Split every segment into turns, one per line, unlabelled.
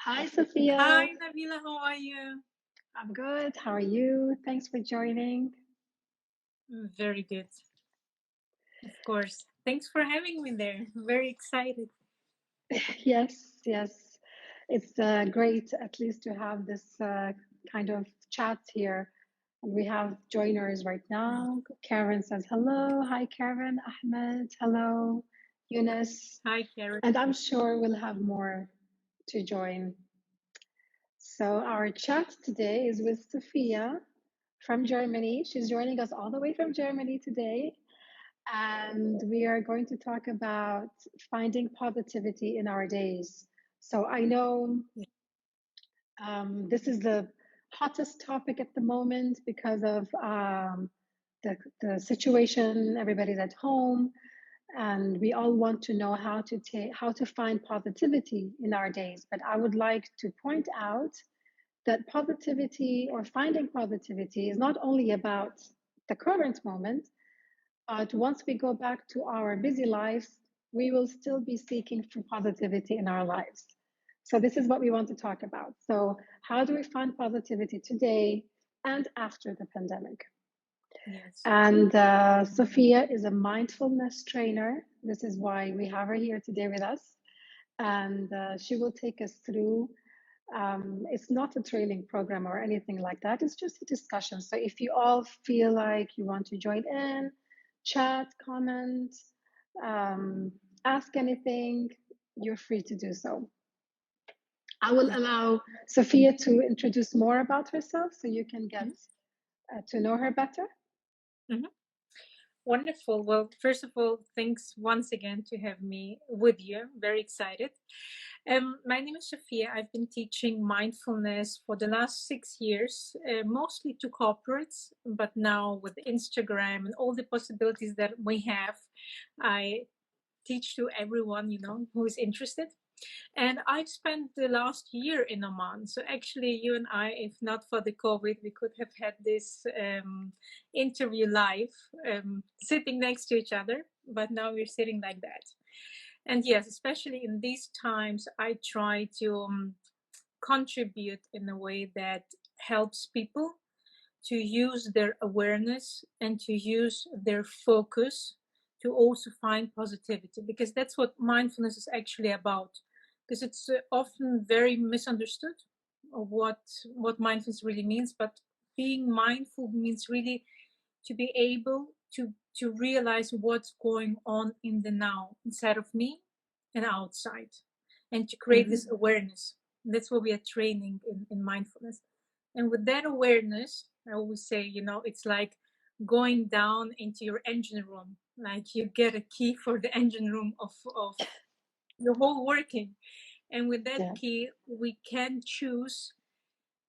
Hi, Sofia.
Hi, Nabila, how are you?
I'm good. How are you? Thanks for joining.
Very good, of course. Thanks for having me there. Very excited.
Yes. It's great at least to have this kind of chat here. And we have joiners right now. Karen says hello. Hi, Karen. Ahmed, hello. Eunice.
Hi, Karen.
And I'm sure we'll have more to join. So, our chat today is with Sofia from Germany. She's joining us all the way from Germany today. And we are going to talk about finding positivity in our days. So I know this is the hottest topic at the moment because of the situation. Everybody's at home, and we all want to know how to find positivity in our days. But I would like to point out that positivity or finding positivity is not only about the current moment, but once we go back to our busy lives, we will still be seeking for positivity in our lives. So, this is what we want to talk about. So, how do we find positivity today and after the pandemic?
Yes.
And Sofia is a mindfulness trainer. This is why we have her here today with us. And she will take us through. It's not a training program or anything like that. It's just a discussion. So if you all feel like you want to join in, chat, comment, um, ask anything, you're free to do so. I will allow Sophia to introduce more about herself so you can get to know her better.
Mm-hmm. Wonderful. Well, first of all, thanks once again to have me with you. Very excited. My name is Sofia. I've been teaching mindfulness for the last 6 years, mostly to corporates, but now with Instagram and all the possibilities that we have, I teach to everyone, who is interested. And I've spent the last year in Oman. So actually, you and I, if not for the COVID, we could have had this interview live, sitting next to each other. But now we're sitting like that. And yes, especially in these times, I try to contribute in a way that helps people to use their awareness and to use their focus to also find positivity, because that's what mindfulness is actually about. Because it's often very misunderstood of what mindfulness really means. But being mindful means really to be able to realize what's going on in the now, inside of me and outside, and to create
Mhm.
this awareness. That's what we are training in mindfulness. And with that awareness, I always say, it's like going down into your engine room. Like you get a key for the engine room of your whole working. And with that
Yeah.
key, we can choose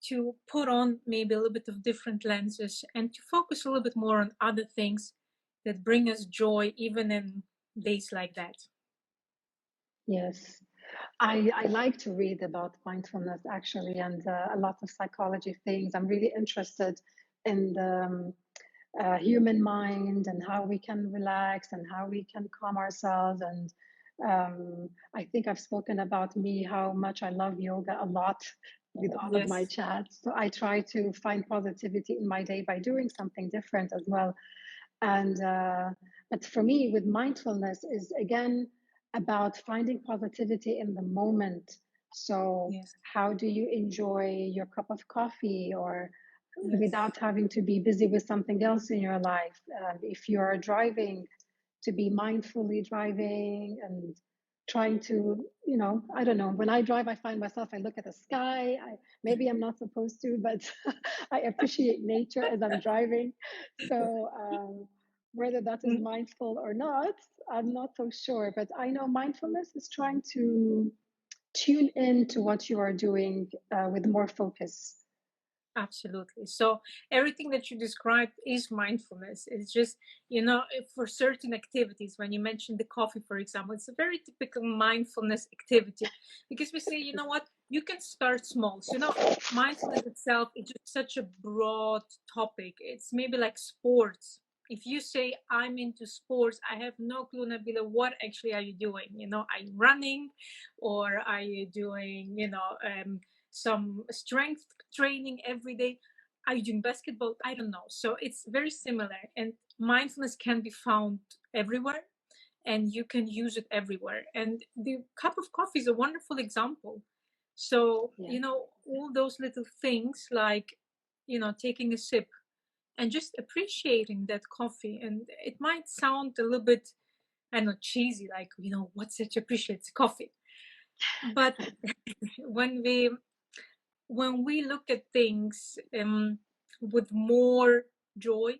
to put on maybe a little bit of different lenses and to focus a little bit more on other things that bring us joy, even in days like that.
Yes. I like to read about mindfulness actually, and a lot of psychology things. I'm really interested in the human mind and how we can relax and how we can calm ourselves. And I think I've spoken about me, how much I love yoga a lot with all of my
Yes.
chats. So I try to find positivity in my day by doing something different as well. And but for me, with mindfulness, is again about finding positivity in the moment. So
Yes.
how do you enjoy your cup of coffee, or
Yes.
without having to be busy with something else in your life? If you are driving, to be mindfully driving and trying to, I don't know. When I drive, I find myself, I look at the sky. Maybe I'm not supposed to, but I appreciate nature as I'm driving. So whether that is
Mm,
mindful or not, I'm not so sure. But I know mindfulness is trying to tune in to what you are doing with more focus.
absolutely. So everything that you described is mindfulness. It's just, for certain activities, when you mentioned the coffee, for example, it's a very typical mindfulness activity, because we say, what, you can start small. So, mindfulness itself is just such a broad topic. It's maybe like sports. If you say I'm into sports, I have no clue, Nabila, what actually are you doing? Are you running, or are you doing, some strength training every day? Are you doing basketball? I don't know. So it's very similar, and mindfulness can be found everywhere, and you can use it everywhere. And the cup of coffee is a wonderful example. So,
Yeah.
all those little things like, taking a sip and just appreciating that coffee. And it might sound a little bit, I don't know, cheesy, like, what's it to appreciate? It's coffee. But when we look at things with more joy,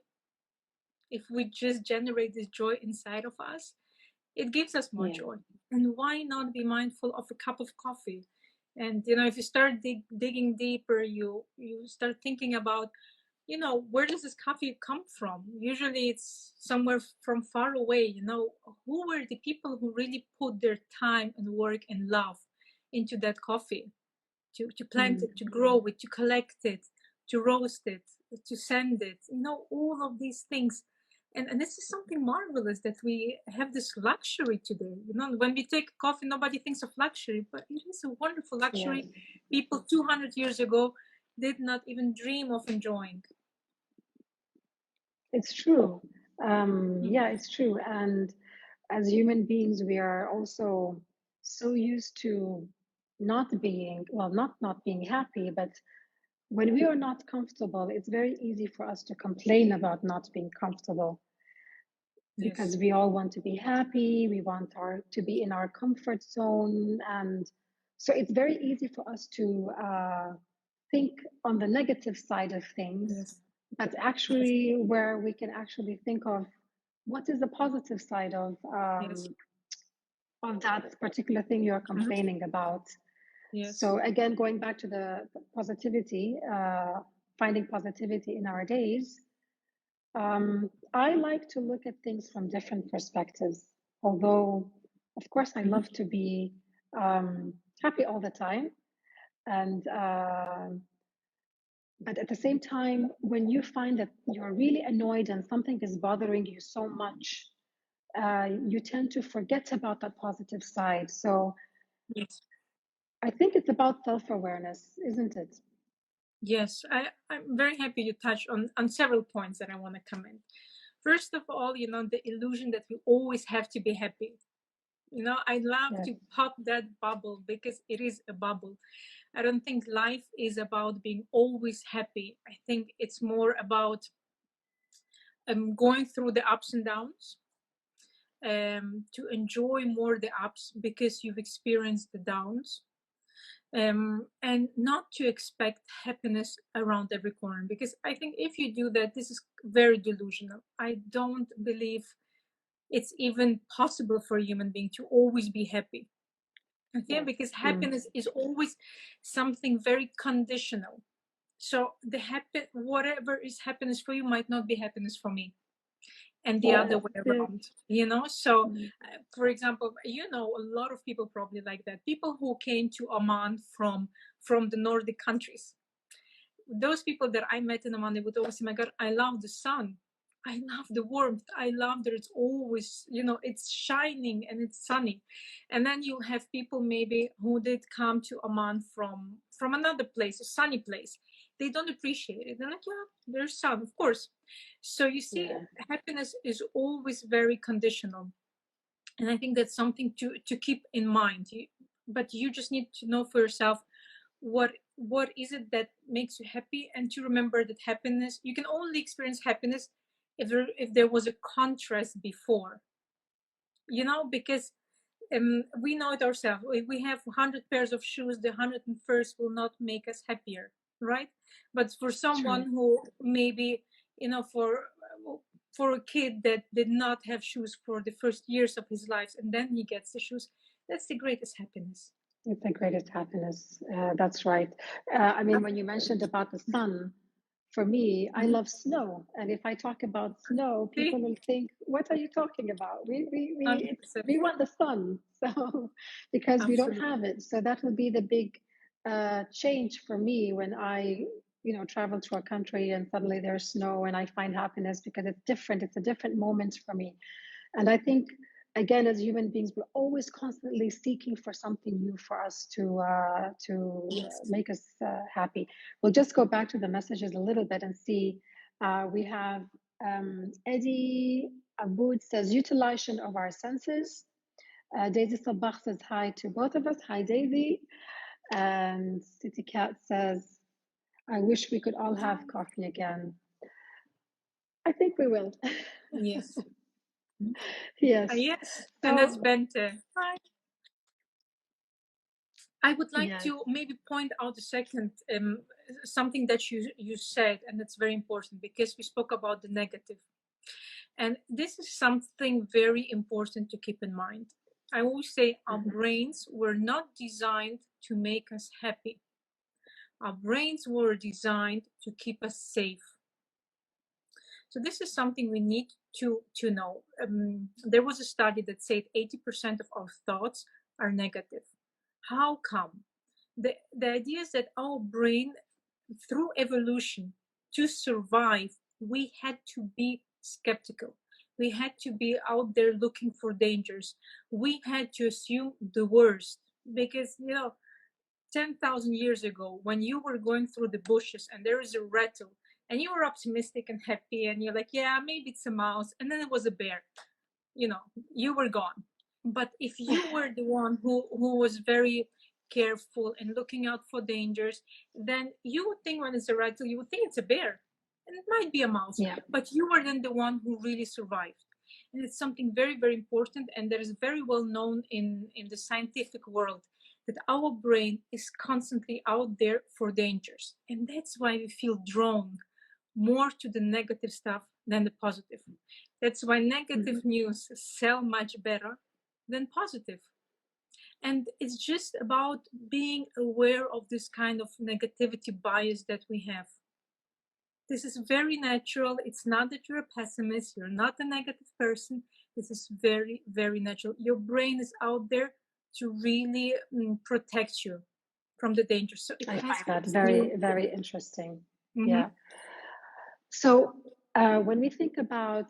if we just generate this joy inside of us, it gives us more
Yeah.
joy. And why not be mindful of a cup of coffee? And if you start digging deeper, you start thinking about, where does this coffee come from? Usually it's somewhere from far away. Who were the people who really put their time and work and love into that coffee, to plant it, to grow it, to collect it, to roast it, to send it, all of these things. And this is something marvelous that we have this luxury today. When we take coffee, nobody thinks of luxury, but it is a wonderful
Yes.
luxury people 200 years ago did not even dream of enjoying.
It's true.
Mm.
Yeah, it's true. And as human beings, we are also so used to not being, well, not being happy, but when we are not comfortable, it's very easy for us to complain about not being comfortable
Yes,
because we all want to be happy. We want to be in our comfort zone. And so it's very easy for us to think on the negative side of things,
yes,
but
yes,
actually where we can actually think of what is the positive side
yes,
of that particular thing you're
mhm,
complaining about.
yes,
So again, going back to the positivity, finding positivity in our days, I like to look at things from different perspectives. Although, of course, I
mhm,
love to be happy all the time, and but at the same time, when you find that you're really annoyed and something is bothering you so much, you tend to forget about that positive side. So
yes,
I think it's about self-awareness, isn't it?
yes. I'm very happy you touched on several points that I want to comment. First of all, the illusion that we always have to be happy. I love
Yes.
to pop that bubble because it is a bubble. I don't think life is about being always happy. I think it's more about going through the ups and downs, to enjoy more the ups because you've experienced the downs, and not to expect happiness around every corner. Because I think if you do that, this is very delusional. I don't believe it's even possible for a human being to always be happy. Okay,
Yes.
because
Mm.
happiness is always something very conditional. So whatever is happiness for you might not be happiness for me, and the other way
Yes.
around. So
Mm.
for example, a lot of people probably like that, people who came to Oman from the Nordic countries. Those people that I met in Oman, they would always say, my God, I love the sun, I love the warmth, I love that it's always, it's shining and it's sunny. And then you have people maybe who did come to Oman from another place, a sunny place. They don't appreciate it. They're like, yeah, there's sun, of course. So you see,
Yeah.
happiness is always very conditional. And I think that's something to keep in mind. But you just need to know for yourself what is it that makes you happy, and to remember that happiness, you can only experience happiness if there was a contrast before. Because we know it ourselves. If we have 100 pairs of shoes, the 101st will not make us happier, right? But for
True.
someone who maybe, for a kid that did not have shoes for the first years of his life, and then he gets the shoes, that's the greatest happiness.
It's the greatest happiness. That's right. I mean, when you mentioned about the sun, for me, I
Mhm.
love snow. And if I talk about snow, people
See,
will think, what are you talking about? We
100%.
want the sun. So, because we don't
Absolutely.
have it. So that would be the big change for me when I travel to a country and suddenly there's snow and I find happiness because it's different. It's a different moment for me. And I think, again, as human beings, we're always constantly seeking for something new for us to
Yes.
make us happy. We'll just go back to the messages a little bit and see. We have Eddie Aboud says utilization of our senses. Daisy Sabach says hi to both of us. Hi, Daisy. And City Cat says, I wish we could all have coffee again. I think we will.
Yes.
Yes.
Yes. And that's
So,
Bente. Hi. I would like
yes.
to maybe point out a second something that you said, and that's very important because we spoke about the negative. And this is something very important to keep in mind. I always say our brains were not designed to make us happy. Our brains were designed to keep us safe. So this is something we need to know. There was a study that said 80% of our thoughts are negative. How come? The idea is that our brain, through evolution, to survive, we had to be skeptical. We had to be out there looking for dangers. We had to assume the worst because, 10,000 years ago, when you were going through the bushes and there is a rattle and you were optimistic and happy and you're like, yeah, maybe it's a mouse. And then it was a bear, you were gone. But if you were the one who was very careful and looking out for dangers, then you would think when it's a rattle, you would think it's a bear. And it might be a mouse,
Yeah.
but you were then the one who really survived. And it's something very, very important. And that is very well known in the scientific world that our brain is constantly out there for dangers. And that's why we feel drawn more to the negative stuff than the positive. That's why negative news sell much better than positive. And it's just about being aware of this kind of negativity bias that we have. This is very natural. It's not that you're a pessimist, you're not a negative person. This is very, very natural. Your brain is out there to really protect you from the danger. So it
I
has
find that
to.
very, very interesting.
Mhm.
Yeah. So, when we think about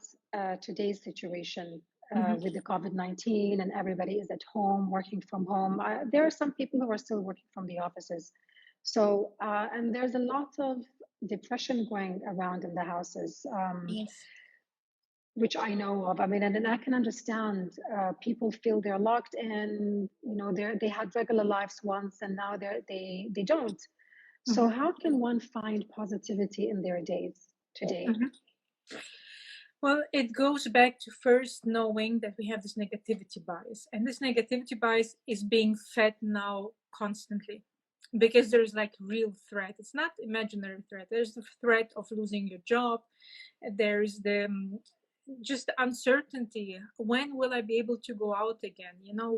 today's situation
Mhm.
with the COVID-19 and everybody is at home, working from home, there are some people who are still working from the offices. So, and there's a lot of depression going around in the houses,
Yes.
which I know of. I mean, and I can understand people feel they're locked in. They had regular lives once, and now they don't. So,
Mhm.
how can one find positivity in their days today?
Mhm. Well, it goes back to first knowing that we have this negativity bias. And this negativity bias is being fed now constantly because there's like real threat. It's not imaginary threat. There's the threat of losing your job. There's the just uncertainty. When will I be able to go out again?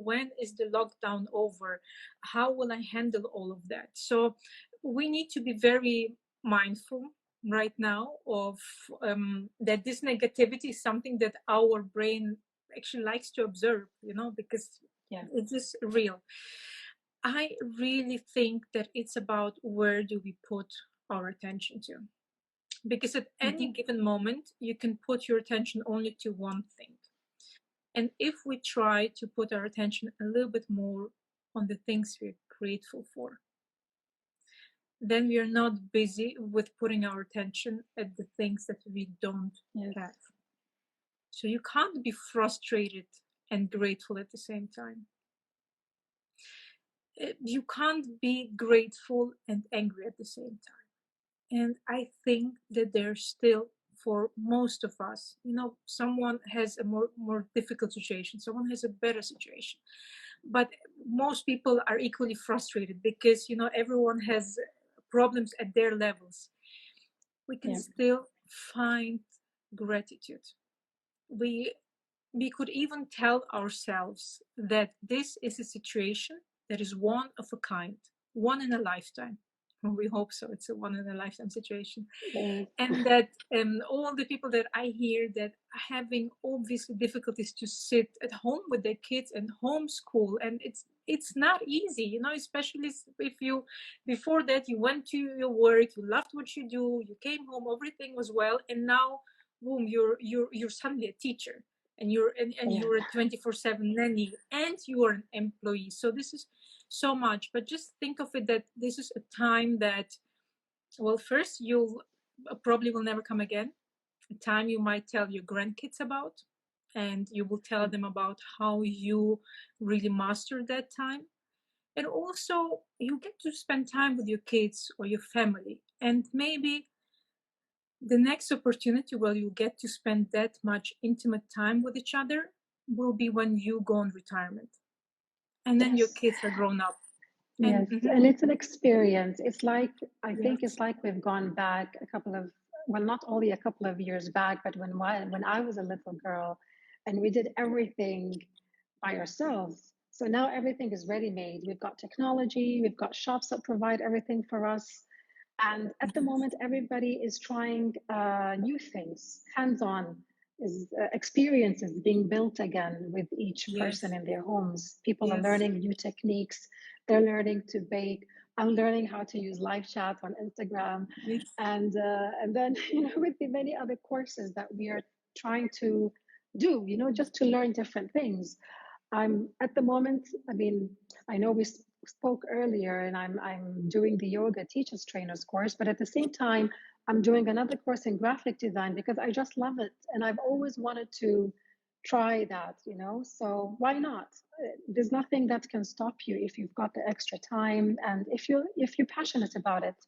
When is the lockdown over? How will I handle all of that? So we need to be very mindful right now of that this negativity is something that our brain actually likes to observe, because
Yeah.
it is real. I really think that it's about where do we put our attention to, because at any given moment you can put your attention only to one thing. And if we try to put our attention a little bit more on the things we're grateful for, then we are not busy with putting our attention at the things that we don't
Yes.
have. So you can't be frustrated and grateful at the same time. You can't be grateful and angry at the same time. And I think that there's still, for most of us, someone has a more difficult situation, someone has a better situation. But most people are equally frustrated because, everyone has problems at their levels. We can
Yeah.
still find gratitude. We could even tell ourselves that this is a situation that is one of a kind, one in a lifetime. We hope so. It's a one in a lifetime situation.
Yes.
And that all the people that I hear that are having obviously difficulties to sit at home with their kids and homeschool, and it's it's not easy, especially if you, before that, you went to your work, you loved what you do, you came home, everything was well, and now boom, you're suddenly a teacher, and
Yeah.
you're a 24/7 nanny, and you are an employee. So this is so much. But just think of it that this is a time that, well, first, you'll probably will never come again. A time you might tell your grandkids about, and you will tell them about how you really mastered that time. And also, you get to spend time with your kids or your family. And maybe the next opportunity where you get to spend that much intimate time with each other will be when you go on retirement. And then your
Yes.
kids are grown up. And
Yes,
mhm,
and it's an experience. It's like, I think it's
yes,
like we've gone back a couple of, well, not only a couple of years back, but when I was a little girl, and we did everything by ourselves. So now everything is ready made. We've got technology, we've got shops that provide everything for us. And at the moment, everybody is trying new things, hands-on is experiences being built again with each person
yes,
in their homes. People are
yes,
learning new techniques. They're learning to bake. I'm learning how to use live chat on Instagram,
yes,
and then with the many other courses that we are trying to do, just to learn different things. I'm at the moment, I mean, I know we spoke earlier, and I'm doing the yoga teachers trainers course, but at the same time, I'm doing another course in graphic design because I just love it, and I've always wanted to try that. So why not? There's nothing that can stop you if you've got the extra time, and if you're passionate about it.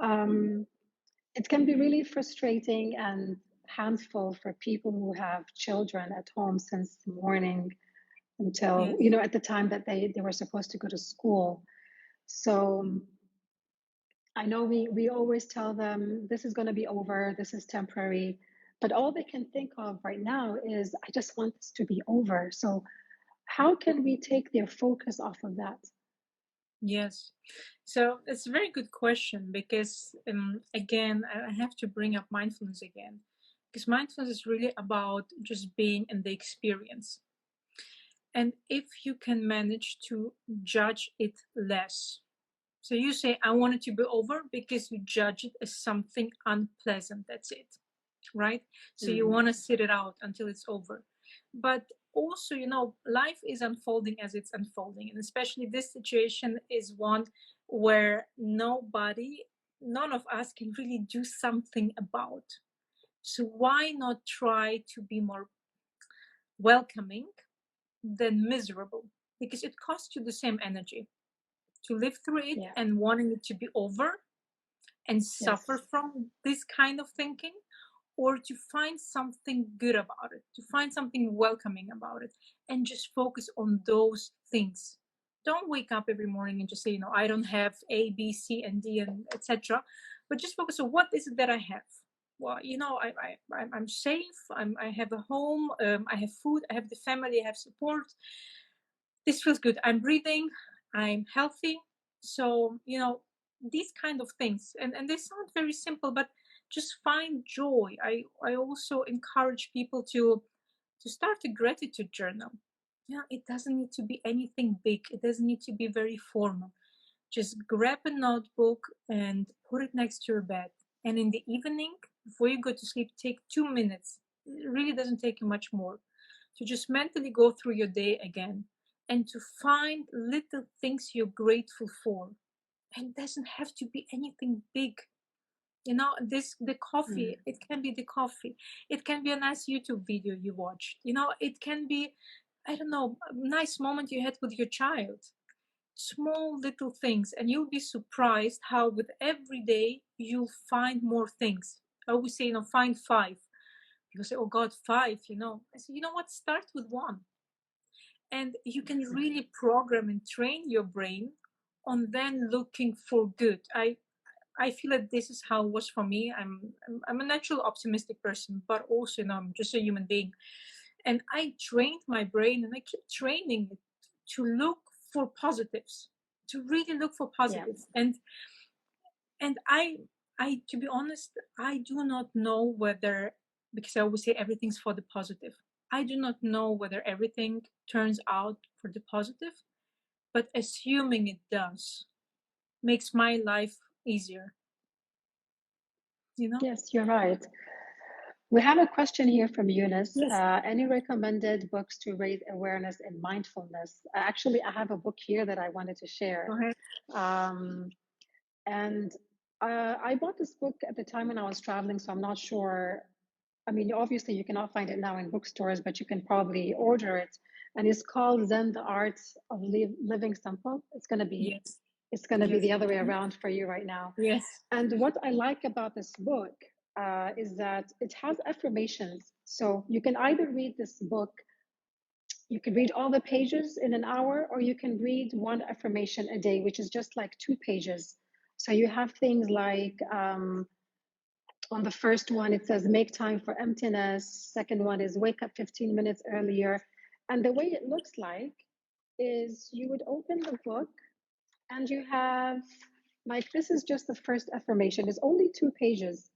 Um, it can be really frustrating and handful for people who have children at home since morning until
yes.
at the time that they were supposed to go to school. So I know we always tell them this is going to be over, this is temporary, but all they can think of right now is I just want this to be over. So how can we take their focus off of that?
Yes. So it's a very good question because, again, I have to bring up mindfulness again, because mindfulness is really about just being in the experience. And if you can manage to judge it less. So you say, I want it to be over because you judge it as something unpleasant. That's it. Right? So you
Mm,
want to sit it out until it's over. But also, life is unfolding as it's unfolding. And especially this situation is one where none of us can really do something about. So why not try to be more welcoming than miserable? Because it costs you the same energy to live through it
yeah.
and wanting it to be over and suffer
Yes.
from this kind of thinking, or to find something good about it, to find something welcoming about it, and just focus on those things. Don't wake up every morning and just say, I don't have A, B, C, and D, and etc. But just focus on what is it that I have. Well, I'm safe. I have a home. I have food. I have the family. I have support. This feels good. I'm breathing. I'm healthy. So these kind of things, and they sound very simple, but just find joy. I also encourage people to start a gratitude journal. Yeah, it doesn't need to be anything big. It doesn't need to be very formal. Just grab a notebook and put it next to your bed. And in the evening, before you go to sleep, take 2 minutes. It really doesn't take you much more to just mentally go through your day again and to find little things you're grateful for. And it doesn't have to be anything big. The
Mm,
coffee, it can be the coffee. It can be a nice YouTube video you watched. It can be, I don't know, a nice moment you had with your child. Small little things, and you'll be surprised how with every day you'll find more things. I always say, find five. People say, oh God, five. I say, you know what? Start with one, and you can really program and train your brain on then looking for good. I feel that this is how it was for me. I'm a natural optimistic person, but also I'm just a human being, and I trained my brain, and I keep training it to look for positives, to really look for
yeah.
positives. And I to be honest, I do not know whether, because I always say everything's for the positive. I do not know whether everything turns out for the positive, but assuming it does makes my life easier, you know?
Yes, you're right. We have a question here from Eunice.
Yes.
Any recommended books to raise awareness in mindfulness? Actually, I have a book here that I wanted to share.
Go ahead.
Um, and I bought this book at the time when I was traveling, so I'm not sure. I mean, obviously, you cannot find it now in bookstores, but you can probably order it. And it's called Zen: The Art of Living Simple.
Yes.
It's going to be
Yes.
the other way around for you right now.
Yes.
And what I like about this book is that it has affirmations. So you can either read this book, you can read all the pages in an hour, or you can read one affirmation a day, which is just like 2 pages. So you have things like on the first one, it says make time for emptiness. Second one is wake up 15 minutes earlier. And the way it looks like is you would open the book and you have like this is just the first affirmation. It's only 2 pages.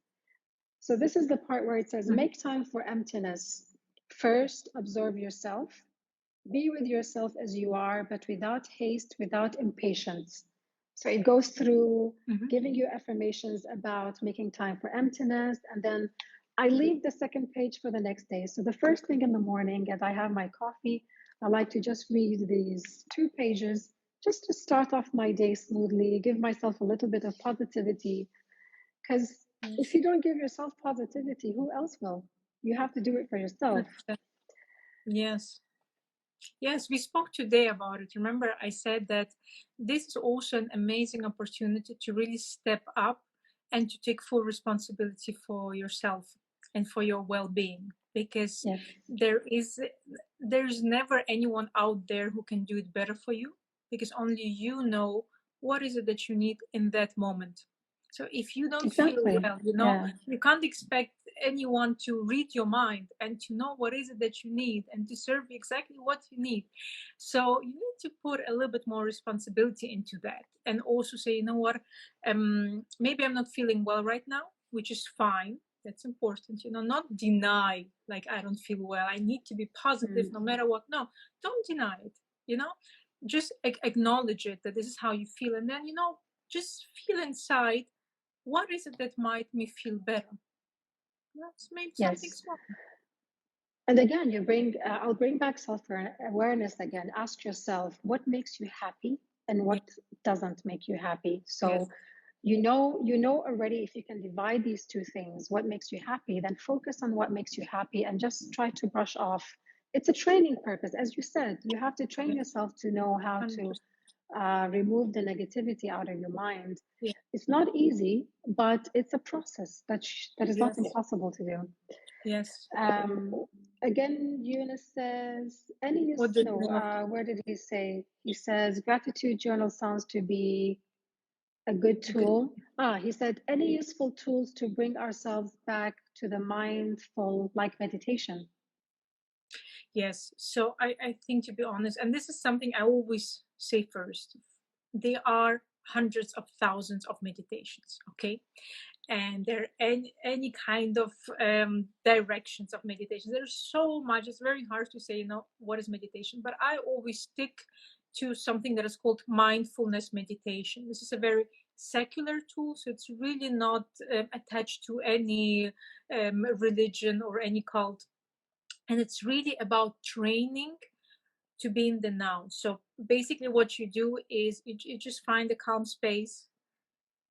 So this is the part where it says
Mhm.
make time for emptiness. First, observe yourself. Be with yourself as you are, but without haste, without impatience. So it goes through
Mhm.
giving you affirmations about making time for emptiness. And then I leave the second page for the next day. So the first thing in the morning, as I have my coffee, I like to just read these 2 pages just to start off my day smoothly, give myself a little bit of positivity. Because if
Yes.
you don't give yourself positivity, who else will? You have to do it for yourself.
100%. Yes. Yes, we spoke today about it. Remember, I said that this is also an amazing opportunity to really step up and to take full responsibility for yourself and for your well-being, because
Yes,
there is there's never anyone out there who can do it better for you, because only you know what is it that you need in that moment. So if you don't feel
exactly.
well, you know,
Yeah.
you can't expect anyone to read your mind and to know what is it that you need and to serve you exactly what you need. So you need to put a little bit more responsibility into that, and also say, you know what, maybe I'm not feeling well right now, which is fine. That's important, you know, not deny, like, I don't feel well, I need to be positive
Mm.
no matter what. No, don't deny it, you know, just acknowledge it, that this is how you feel, and then, you know, just feel inside, what is it that might me feel better? That's maybe something
Yes.
small.
And again, I'll bring back self awareness again. Ask yourself what makes you happy and
Yes.
what doesn't make you happy.
Yes.
So, you know already if you can divide these two things, what makes you happy, then focus on what makes you happy and just try to brush off. It's a training purpose. As you said, you have to train
Yes.
yourself to know how to
100%.
remove the negativity out of your mind.
Yeah.
It's not easy, but it's a process that is not
Yes.
impossible to do.
Yes.
Again, Eunice says, any
What
use,
did
no,
you know?
where did he say? He says, gratitude journal sounds to be a good
Good.
tool. He said, any useful tools to bring ourselves back to the mindful, like meditation.
Yes. So I think, to be honest, and this is something I always say first, there are hundreds of thousands of meditations, okay? And there are any kind of directions of meditation. There's so much, it's very hard to say, you know, what is meditation, but I always stick to something that is called mindfulness meditation. This is a very secular tool, so it's really not attached to any religion or any cult, and it's really about training to be in the now. So basically what you do is you just find a calm space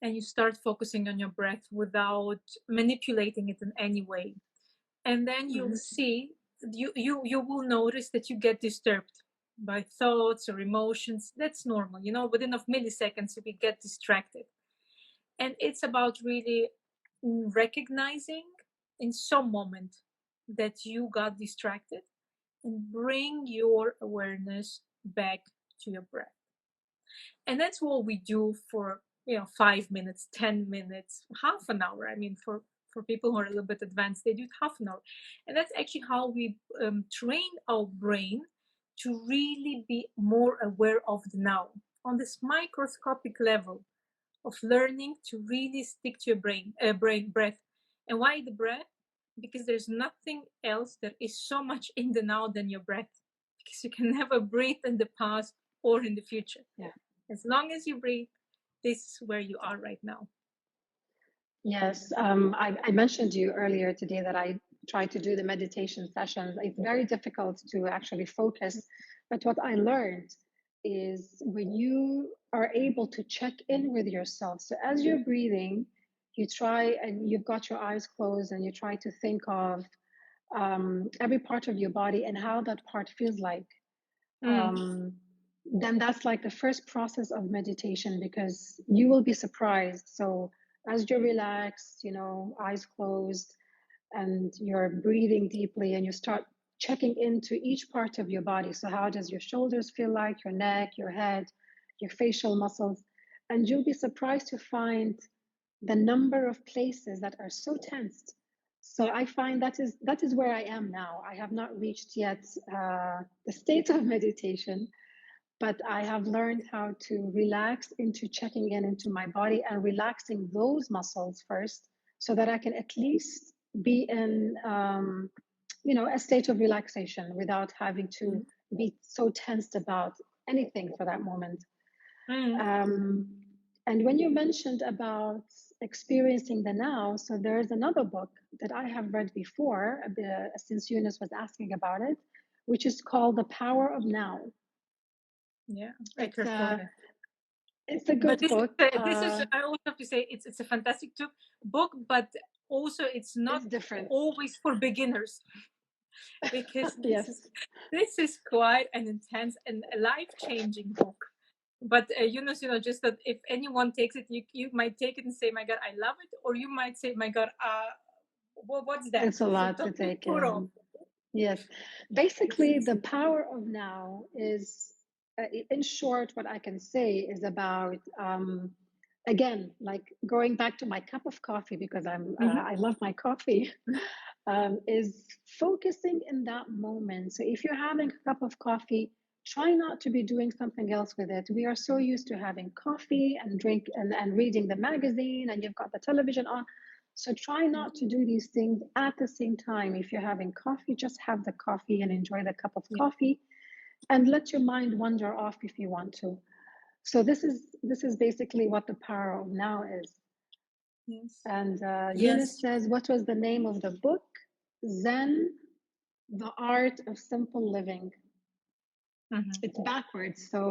and you start focusing on your breath without manipulating it in any way, and then you'll
Mhm.
see, you will notice that you get disturbed by thoughts or emotions. That's normal, you know, within of milliseconds we get distracted, and it's about really recognizing in some moment that you got distracted and bring your awareness back to your breath. And that's what we do for, you know, 5 minutes, 10 minutes, half an hour. I mean, for people who are a little bit advanced, they do it half an hour. And that's actually how we train our brain to really be more aware of the now on this microscopic level of learning to really stick to your brain breath. And why the breath? Because there's nothing else that is so much in the now than your breath, because you can never breathe in the past or in the future.
Yeah.
As long as you breathe, this is where you are right now.
Yes, I mentioned to you earlier today that I try to do the meditation sessions. It's very difficult to actually focus, but what I learned is when you are able to check in with yourself. So as you're breathing, you try and you've got your eyes closed and you try to think of every part of your body and how that part feels like. Then that's like the first process of meditation because you will be surprised. So as you're relaxed, eyes closed, and you're breathing deeply, and you start checking into each part of your body. So how does your shoulders feel like, your neck, your head, your facial muscles? And you'll be surprised to find the number of places that are so tensed. So I find that is where I am now. I have not reached yet the state of meditation, but I have learned how to relax into checking in into my body and relaxing those muscles first, so that I can at least be in a state of relaxation without having to be so tensed about anything for that moment. Um, and when you mentioned about experiencing the now, so there's another book that I have read before, since Eunice was asking about it, which is called The Power of Now.
Yeah, I
It's
careful
a
it.
it's a
But
good book.
this is I also have to say it's a fantastic book, but also it's not
It's different.
always for beginners, because
Yes,
this is quite an intense and life-changing book. But just that if anyone takes it, you might take it and say, "My God, I love it," or you might say, "My God, what's that?"
it's a
So
lot to
don't be
take
put off.
in. Yes. Basically, the power of now is, in short, what I can say is about, again, like going back to my cup of coffee, because I love my coffee, is focusing in that moment. So if you're having a cup of coffee, try not to be doing something else with it. We are so used to having coffee and drink and reading the magazine, and you've got the television on. So try not to do these things at the same time. If you're having coffee, just have the coffee and enjoy the cup of coffee, and let your mind wander off if you want to. So this is basically what the power of now is.
Yes.
And Eunice
Yes.
says, what was the name of the book? Zen, The Art of Simple Living. It's backwards, so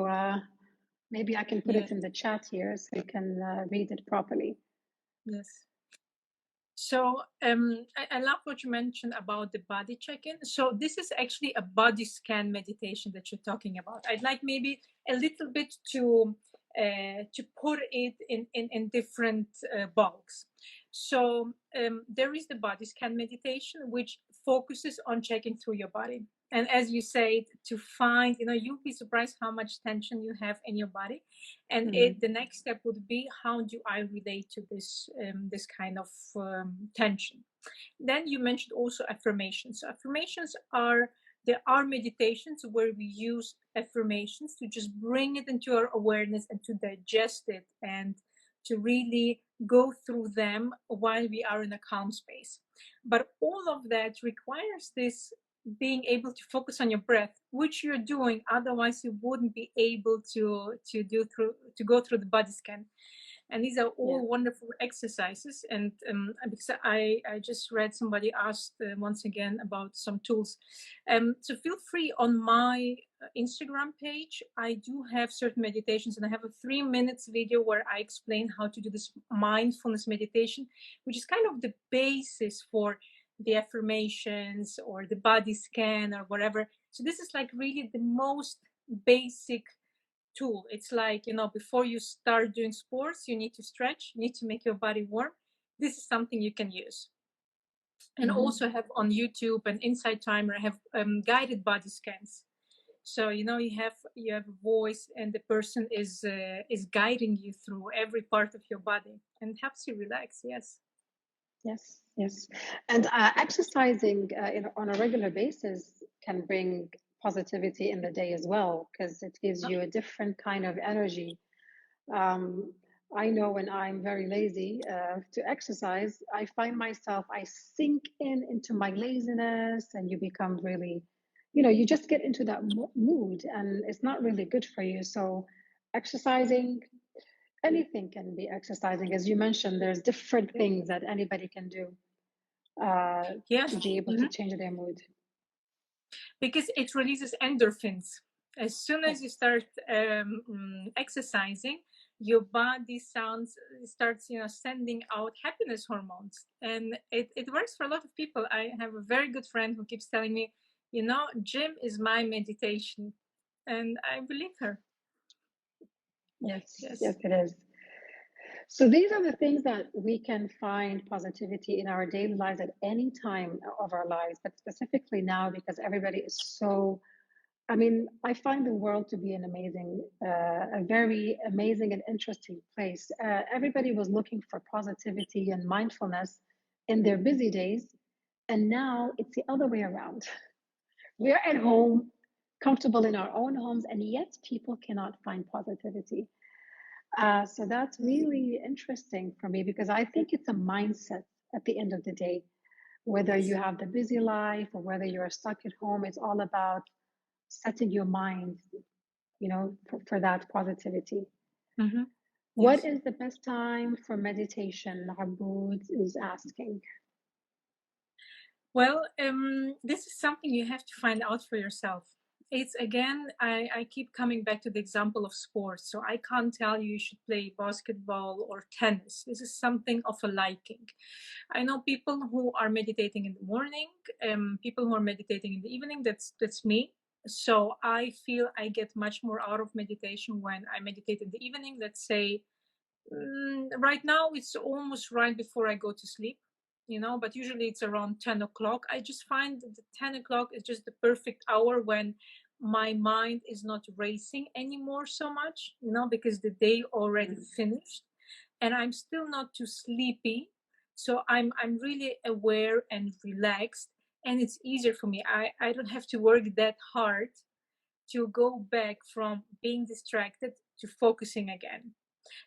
maybe I can put
Yeah.
it in the chat here so you can read it properly.
Yes. So I love what you mentioned about the body check-in. So this is actually a body scan meditation that you're talking about. I'd like maybe a little bit to put it in different bulks. So there is the body scan meditation, which focuses on checking through your body. And as you said, to find, you'll be surprised how much tension you have in your body. And the next step would be, how do I relate to this kind of tension? Then you mentioned also affirmations. So there are meditations where we use affirmations to just bring it into our awareness and to digest it and to really go through them while we are in a calm space. But all of that requires this being able to focus on your breath, which you're doing, otherwise you wouldn't be able to go through the body scan. And these are all wonderful exercises. And because I just read somebody asked once again about some tools, so feel free. On my Instagram page, I do have certain meditations, and I have a 3 minutes video where I explain how to do this mindfulness meditation, which is kind of the basis for the affirmations or the body scan or whatever. So this is like really the most basic tool. It's like, before you start doing sports, you need to stretch, you need to make your body warm. This is something you can use. And also have on YouTube and Inside Timer, I have guided body scans. So you have a voice, and the person is guiding you through every part of your body and helps you relax. Yes.
Yes. And exercising on a regular basis can bring positivity in the day as well, because it gives you a different kind of energy. I know when I'm very lazy to exercise, I find myself, I sink into my laziness, and you become really, you just get into that mood, and it's not really good for you. So exercising, anything can be exercising. As you mentioned, there's different things that anybody can do
Yeah.
to be able to change their mood.
Because it releases endorphins. As soon as you start exercising, your body starts sending out happiness hormones, and it works for a lot of people. I have a very good friend who keeps telling me, gym is my meditation, and I believe her.
Yes, it is. So these are the things that we can find positivity in our daily lives at any time of our lives, but specifically now because everybody is so. I mean, I find the world to be a very amazing and interesting place. Everybody was looking for positivity and mindfulness in their busy days, and now it's the other way around. We're at home, comfortable in our own homes, and yet people cannot find positivity. So that's really interesting for me because I think it's a mindset at the end of the day. Whether you have the busy life or whether you're stuck at home, it's all about setting your mind, for that positivity.
Mm-hmm.
What is the best time for meditation? Aboud is asking.
Well, this is something you have to find out for yourself. It's again, I keep coming back to the example of sports. So I can't tell you should play basketball or tennis. This is something of a liking. I know people who are meditating in the morning, people who are meditating in the evening. That's me. So I feel I get much more out of meditation when I meditate in the evening. Let's say right now it's almost right before I go to sleep, but usually it's around 10 o'clock. I just find that the 10 o'clock is just the perfect hour when my mind is not racing anymore so much, because the day already finished and I'm still not too sleepy. So I'm really aware and relaxed, and it's easier for me. I don't have to work that hard to go back from being distracted to focusing again.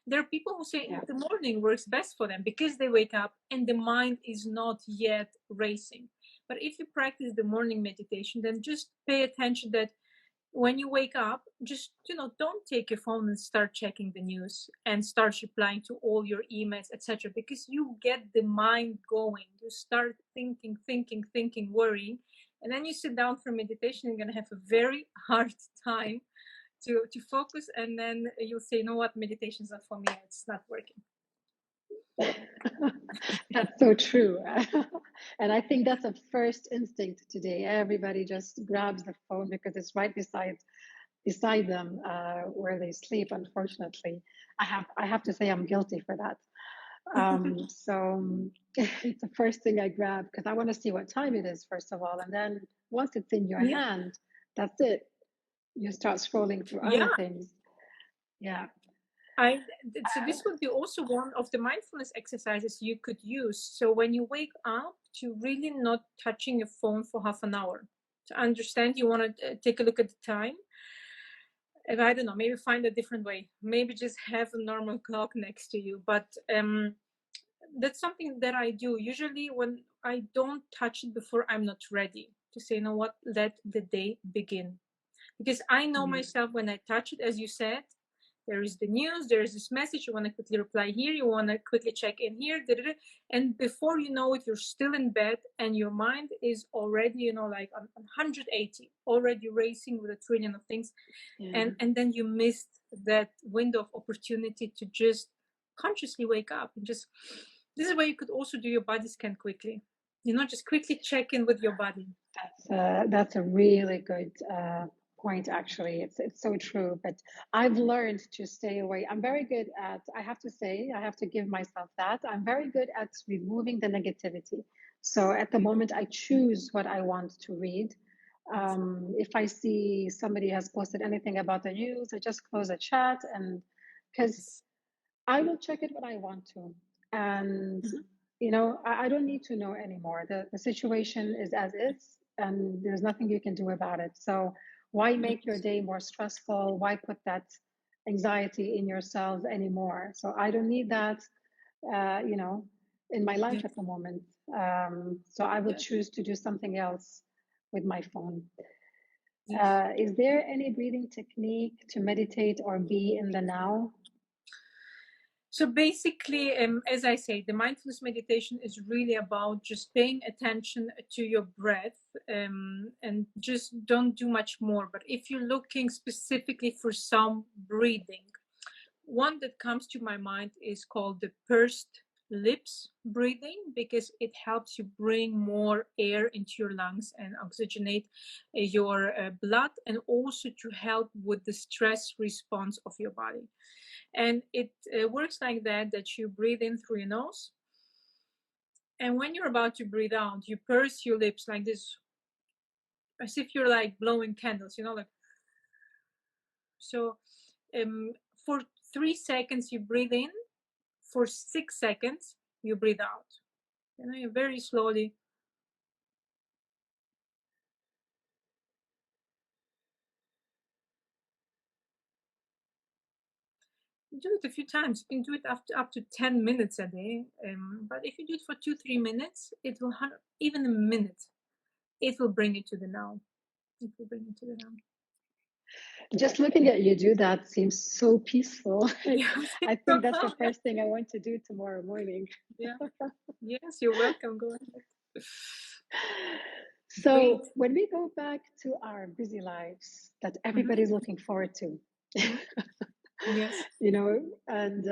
There are people who say the morning works best for them because they wake up and the mind is not yet racing. But if you practice the morning meditation, then just pay attention that when you wake up, just don't take your phone and start checking the news and start replying to all your emails, etc., because you get the mind going. You start thinking, worrying, and then you sit down for meditation. You're going to have a very hard time to focus, and then you'll say, what, meditation is not for me, it's not working.
That's so true. And I think that's a first instinct today. Everybody just grabs the phone because it's right beside them where they sleep. Unfortunately, I have to say I'm guilty for that. So it's the first thing I grab because I want to see what time it is first of all, and then once it's in your hand, that's it. You start scrolling through other things. Yeah.
So this would be also one of the mindfulness exercises you could use. So when you wake up, to really not touching your phone for half an hour. To understand, you want to take a look at the time. And I don't know, maybe find a different way. Maybe just have a normal clock next to you. But that's something that I do. Usually when I don't touch it before I'm not ready, to say, what, let the day begin. Because I know myself, when I touch it, as you said, there is the news, there is this message, you want to quickly reply here, you want to quickly check in here, and before you know it, you're still in bed and your mind is already, like on 180, already racing with a trillion of things. And then you missed that window of opportunity to just consciously wake up and just, this is where you could also do your body scan quickly, just quickly check in with your body.
That's a really good point, actually. It's so true. But I've learned to stay away. I'm very good at, I have to say, I have to give myself that. I'm very good at removing the negativity. So at the moment, I choose what I want to read. If I see somebody has posted anything about the news, I just close a chat, and because I will check it when I want to. And I don't need to know anymore. The situation is as is, and there's nothing you can do about it. So why make your day more stressful? Why put that anxiety in yourselves anymore? So I don't need that, in my life at the moment. So I would choose to do something else with my phone. Is there any breathing technique to meditate or be in the now?
So basically, as I say, the mindfulness meditation is really about just paying attention to your breath, and just don't do much more. But if you're looking specifically for some breathing, one that comes to my mind is called the pursed lips breathing, because it helps you bring more air into your lungs and oxygenate your blood, and also to help with the stress response of your body. And it works like that, that you breathe in through your nose, and when you're about to breathe out, you purse your lips like this, as if you're like blowing candles, like so. For 3 seconds you breathe in, for 6 seconds you breathe out, you very slowly. Do it a few times. You can do it up to 10 minutes a day, but if you do it for 2-3 minutes, it will even a minute, it will bring you to the now. It will bring you to the now.
Just looking at you do that seems so peaceful.
Yeah,
I think that's the first thing I want to do tomorrow morning.
Yeah. Yes, you're welcome. Go ahead.
So
Great.
when we go back to our busy lives that everybody's looking forward to,
Yes.
and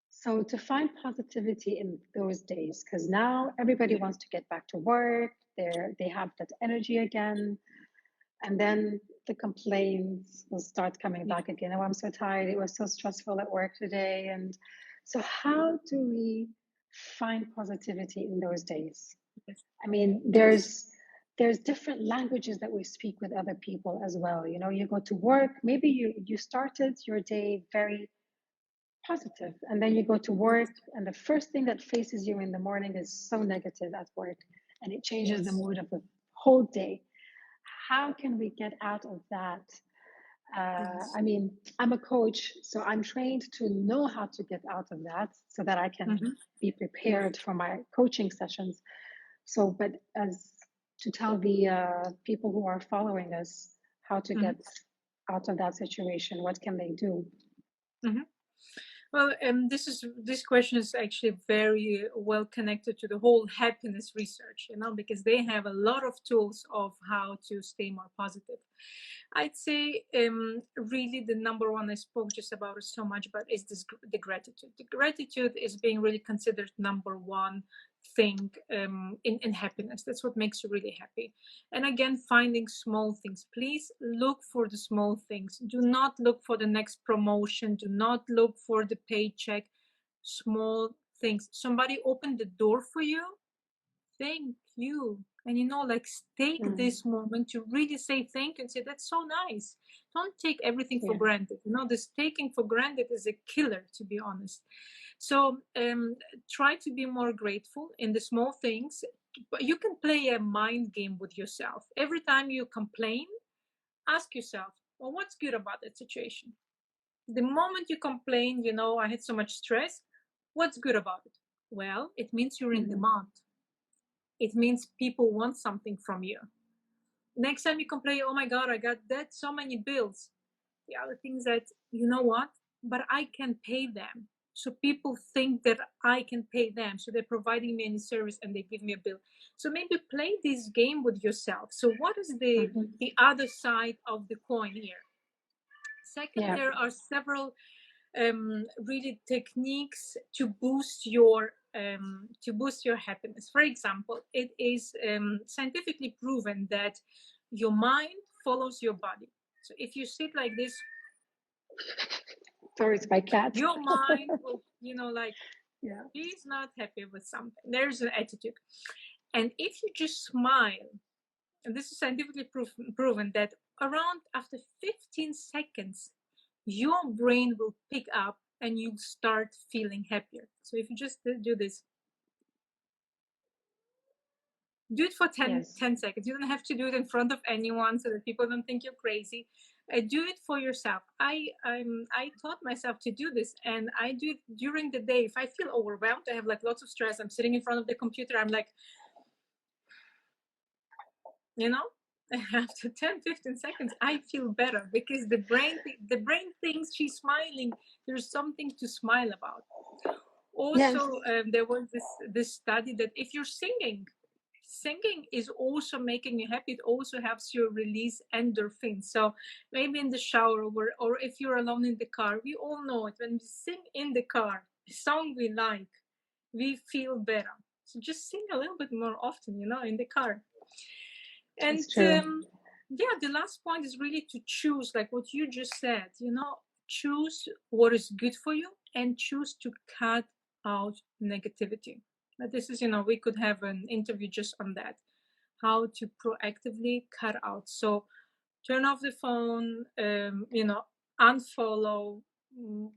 so to find positivity in those days, because now everybody wants to get back to work, they have that energy again, and then the complaints will start coming back again. Oh, I'm so tired. It was so stressful at work today. And so how do we find positivity in those days? I mean, there's different languages that we speak with other people as well. You go to work, maybe you started your day very positive, and then you go to work, and the first thing that faces you in the morning is so negative at work, and it changes the mood of the whole day. How can we get out of that? I mean, I'm a coach, so I'm trained to know how to get out of that so that I can be prepared for my coaching sessions. So, but as to tell the people who are following us how to get out of that situation, what can they do?
Well, this question is actually very well connected to the whole happiness research, because they have a lot of tools of how to stay more positive. I'd say really the number one, I spoke just about it so much, but is the gratitude. The gratitude is being really considered number one thing in happiness. That's what makes you really happy. And again, finding small things. Please look for the small things. Do not look for the next promotion. Do not look for the paycheck. Small things. Somebody opened the door for you. Thank you. And like take this moment to really say thank you and say that's so nice. Don't take everything for granted. This taking for granted is a killer, to be honest. So try to be more grateful in the small things. But you can play a mind game with yourself. Every time you complain, ask yourself, well, what's good about that situation? The moment you complain, I had so much stress, what's good about it? Well, it means you're in demand. It means people want something from you. Next time you complain, oh my God, I got that so many bills. The other thing is that, you know what? But I can pay them. So people think that I can pay them. So they're providing me any service and they give me a bill. So maybe play this game with yourself. So what is the other side of the coin here? Second, there are several really techniques to boost your happiness. For example, it is scientifically proven that your mind follows your body. So if you sit like this,
sorry, it's my cat.
your mind will, he's not happy with something. There's an attitude. And if you just smile, and this is scientifically proven that around after 15 seconds, your brain will pick up and you start feeling happier. So if you just do this, do it for 10 seconds. You don't have to do it in front of anyone so that people don't think you're crazy. Do it for yourself. I taught myself to do this, and I do it during the day. If I feel overwhelmed, I have like lots of stress, I'm sitting in front of the computer, I'm like, after 10-15 seconds I feel better, because the brain thinks she's smiling, there's something to smile about.
Yes,
Also, there was this study that if you're singing is also making you happy. It also helps you release endorphins. So maybe in the shower, or if you're alone in the car, we all know it, when we sing in the car a song we like, we feel better. So just sing a little bit more often, in the car. And
it's true.
yeah, the last point is really to choose, like what you just said, choose what is good for you, and choose to cut out negativity. But this is, we could have an interview just on that, how to proactively cut out. So turn off the phone, unfollow,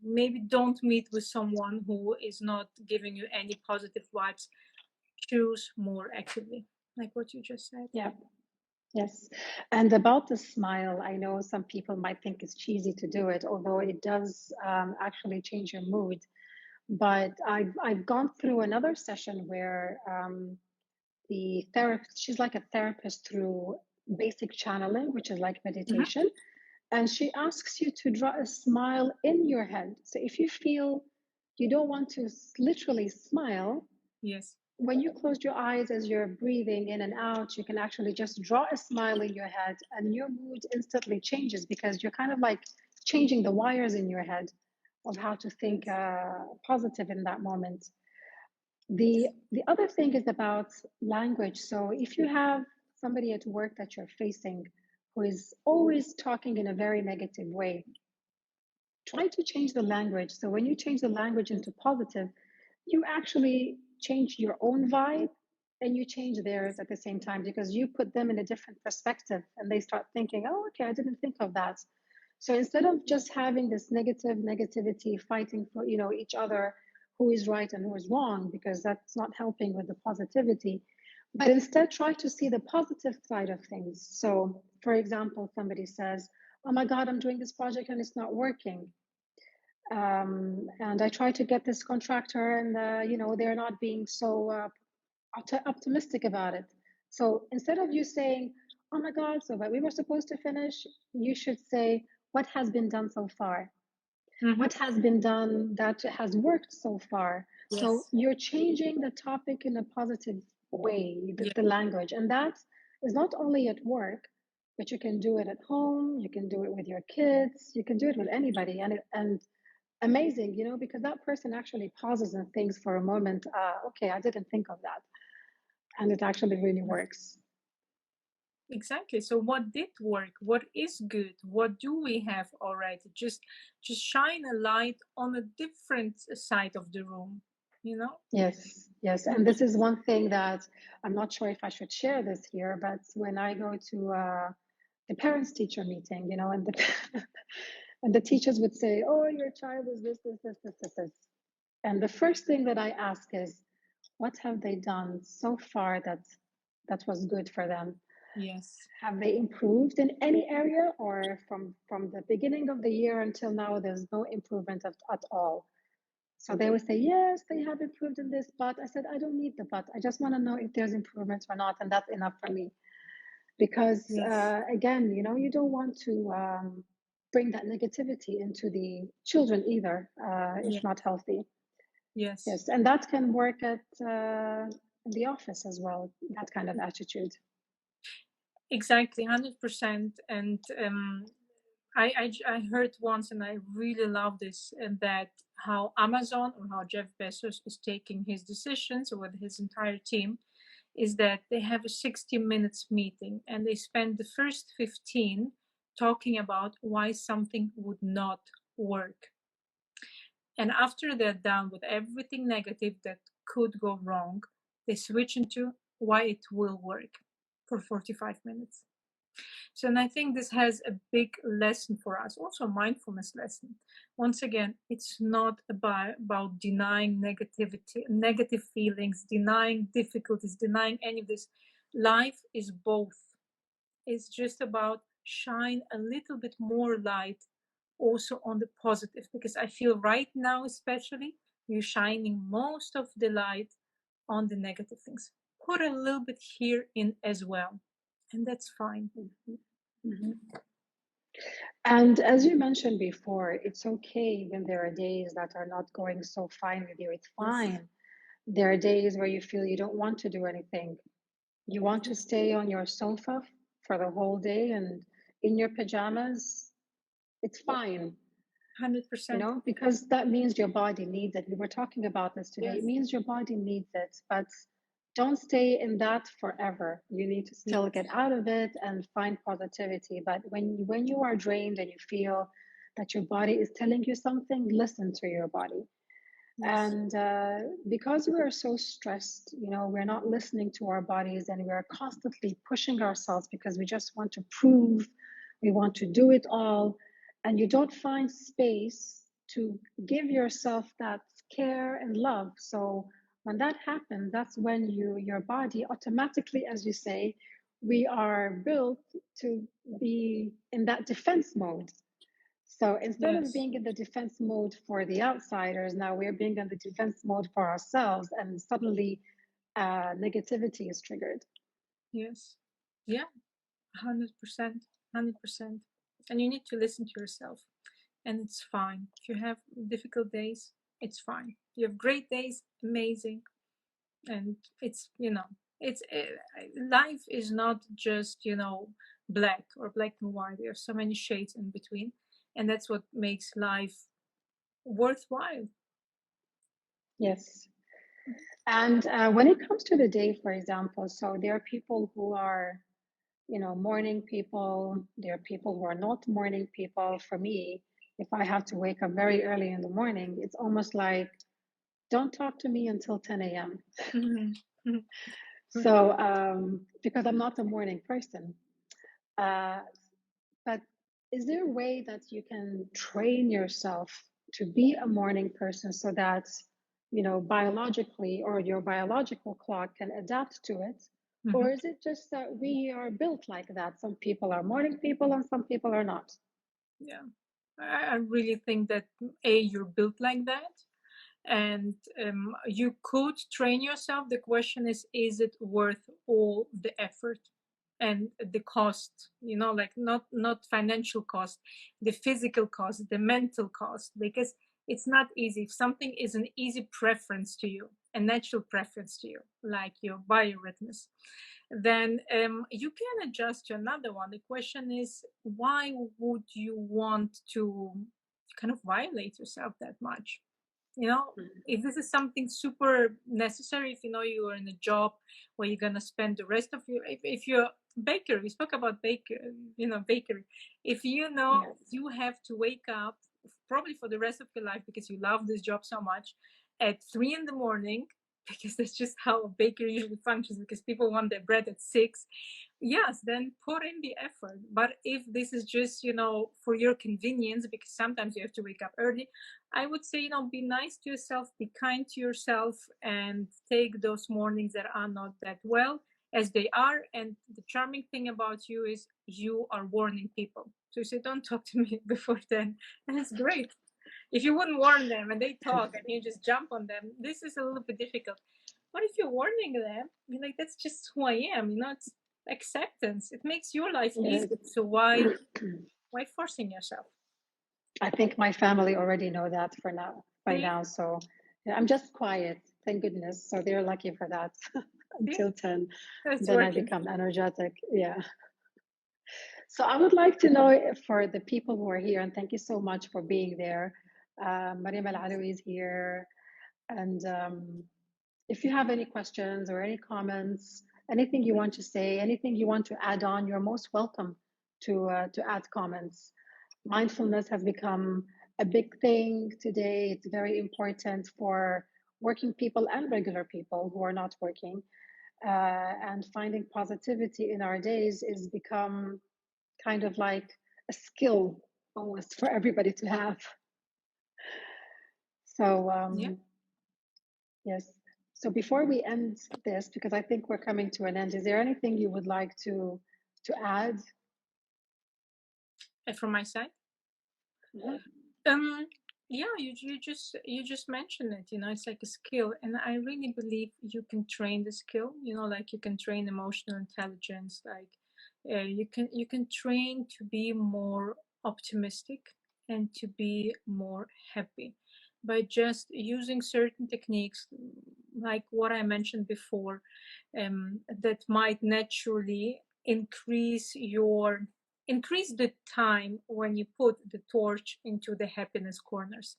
maybe don't meet with someone who is not giving you any positive vibes. Choose more actively, like what you just said.
Yeah. Yes. And about the smile, I know some people might think it's cheesy to do it, although it does actually change your mood. But I've gone through another session where the therapist, she's like a therapist through basic channeling, which is like
Mhm.
meditation. And she asks you to draw a smile in your head. So if you feel you don't want to literally smile,
Yes.
when you close your eyes as you're breathing in and out, you can actually just draw a smile in your head, and your mood instantly changes because you're kind of like changing the wires in your head of how to think
Yes.
positive in that moment. The other thing is about language. So if you have somebody at work that you're facing who is always talking in a very negative way, try to change the language. So when you change the language into positive, you actually change your own vibe and you change theirs at the same time, because you put them in a different perspective and they start thinking, oh, okay, I didn't think of that. So instead of just having this negativity, fighting for each other, who is right and who is wrong, because that's not helping with the positivity, but instead try to see the positive side of things. So for example, somebody says, oh my god, I'm doing this project and it's not working, and I try to get this contractor, and they're not being so optimistic about it. So instead of you saying, "Oh my God, so but we were supposed to finish," you should say, "What has been done so far?
Mm-hmm.
What has been done that has worked so far?" So
Yes.
you're changing the topic in a positive way,
Yeah.
the language, and that is not only at work, but you can do it at home. You can do it with your kids. You can do it with anybody, and amazing, because that person actually pauses and thinks for a moment, okay, I didn't think of that. And it actually really works.
Exactly. So what did work? What is good? What do we have already? Just shine a light on a different side of the room, you know?
Yes, yes. And this is one thing that I'm not sure if I should share this here, but when I go to the parents teacher meeting, and the and the teachers would say, oh, your child is this. And the first thing that I ask is, what have they done so far that was good for them?
Yes.
Have they improved in any area, or from the beginning of the year until now, there's no improvement at all? So they would say, yes, they have improved in this, but I said, I don't need the but. I just want to know if there's improvements or not, and that's enough for me. Because
Yes.
again, you don't want to bring that negativity into the children either.
Yeah.
It's not healthy.
Yes.
Yes, and that can work at the office as well. That kind of attitude.
Exactly, 100%. And I heard once, and I really love this, and that how Amazon, or how Jeff Bezos is taking his decisions with his entire team, is that they have a 60 minutes meeting, and they spend the first 15 talking about why something would not work. And after they're done with everything negative that could go wrong, they switch into why it will work for 45 minutes. So, and I think this has a big lesson for us, also a mindfulness lesson. Once again, it's not about denying negativity, negative feelings, denying difficulties, denying any of this. Life is both. It's just about shine a little bit more light also on the positive, because I feel right now, especially, you're shining most of the light on the negative things. Put a little bit here in as well. and that's fine.
Mhm. And as you mentioned before, it's okay when there are days that are not going so fine with you. It's
Yes.
fine. There are days where you feel you don't want to do anything. You want to
Yes.
stay on your sofa for the whole day and in your pajamas. It's fine,
100%.
because that means your body needs it. We were talking about this today.
Yes.
It means your body needs it, but don't stay in that forever. You need to still get
Yes.
out of it and find positivity. But when you are drained and you feel that your body is telling you something, listen to your body.
Yes.
And because we are so stressed, we're not listening to our bodies and we're constantly pushing ourselves because we just want to prove, we want to do it all. And you don't find space to give yourself that care and love. So when that happens, that's when your body automatically, as you say, we are built to be in that defense mode. So instead of
Yes.
being in the defense mode for the outsiders, now we're being in the defense mode for ourselves, and suddenly negativity is triggered.
Yes. Yeah. 100%. 100%. And you need to listen to yourself. And it's fine. If you have difficult days, it's fine. You have great days, amazing. And it's life is not just, black or black and white. There are so many shades in between. And that's what makes life worthwhile.
Yes. And when it comes to the day, for example, so there are people who are, morning people. There are people who are not morning people. For me, if I have to wake up very early in the morning, it's almost like, don't talk to me until 10 a.m. So, because I'm not a morning person. Uh, but is there a way that you can train yourself to be a morning person so that, biologically or your biological clock can adapt to it? Or is it just that we are built like that? Some people are morning people and some people are not.
Yeah. I really think that you're built like that, and you could train yourself. The question is it worth all the effort and the cost? Like not financial cost, the physical cost, the mental cost, because it's not easy. If something is an easy preference to you, a natural preference to you, like your biorhythms, then you can adjust to another one. The question is, why would you want to kind of violate yourself that much? If this is something super necessary, if you are in a job where you're going to spend the rest of your, if you're bakery, we spoke about bakery. If
Yes.
you have to wake up probably for the rest of your life because you love this job so much at 3 in the morning, because that's just how a bakery usually functions, because people want their bread at 6. Yes, then put in the effort. But if this is just for your convenience, because sometimes you have to wake up early, I would say, be nice to yourself, be kind to yourself, and take those mornings that are not that well as they are. And the charming thing about you is you are warning people. So you say, don't talk to me before then. And it's great. If you wouldn't warn them and they talk and you just jump on them, this is a little bit difficult. But if you're warning them, you're like, that's just who I am. It's acceptance. It makes your life
Yes.
easier. So why forcing yourself?
I think my family already know that for now, by
See?
now. So yeah, I'm just quiet, thank goodness. So they're lucky for that
See?
until 10.
It's
Then I
working.
become energetic. Yeah. So I would like to know for the people who are here, and thank you so much for being there. Mariam Al Alawi is here. And if you have any questions or any comments, anything you want to say, anything you want to add on, you're most welcome to add comments. Mindfulness has become a big thing today. It's very important for working people and regular people who are not working. And finding positivity in our days is become kind of like a skill almost for everybody to have. So
Yeah.
yes. So before we end this, because I think we're coming to an end, is there anything you would like to add?
From my side.
Mhm.
Um, yeah, you just mentioned it. It's like a skill, and I really believe you can train the skill. Like you can train emotional intelligence, like You can train to be more optimistic and to be more happy by just using certain techniques like what I mentioned before, that might naturally increase the time when you put the torch into the happiness corners.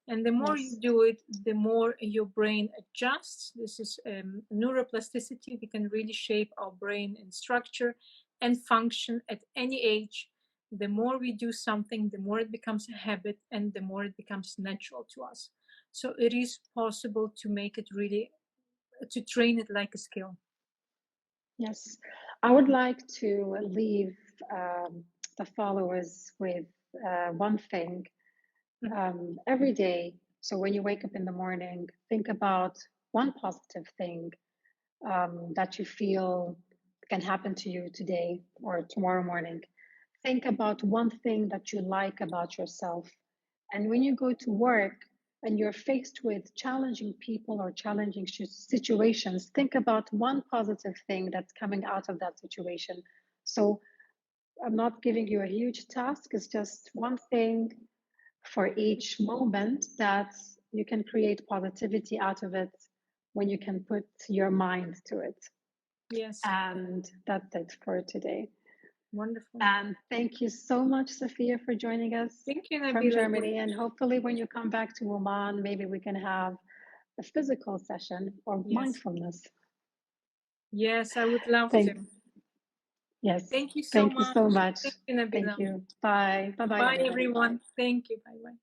And the more you
Yes.
do it, the more your brain adjusts. This is neuroplasticity. We can really shape our brain and structure and function at any age. The more we do something, the more it becomes a habit and the more it becomes natural to us. So it is possible to make it really, to train it like a skill.
Yes. I would like to leave the followers with one thing every day. So when you wake up in the morning, think about one positive thing that you feel can happen to you today or tomorrow morning. Think about one thing that you like about yourself. And when you go to work and you're faced with challenging people or challenging situations, think about one positive thing that's coming out of that situation. So I'm not giving you a huge task, it's just one thing for each moment that you can create positivity out of it when you can put your mind to it.
Yes.
And that's it for today.
Wonderful.
And thank you so much, Sofia, for joining us
Thank you,
from
Nabila.
Germany. And hopefully, when you come back to Oman, maybe we can have a physical session or
Yes.
mindfulness.
Yes, I would love to.
Yes.
Thank you so
Thank you
much.
so much.
Thank you, Nabila.
Thank you. Bye. Bye bye,
Bye,
everybody.
everyone.
Bye.
Thank you. Bye bye.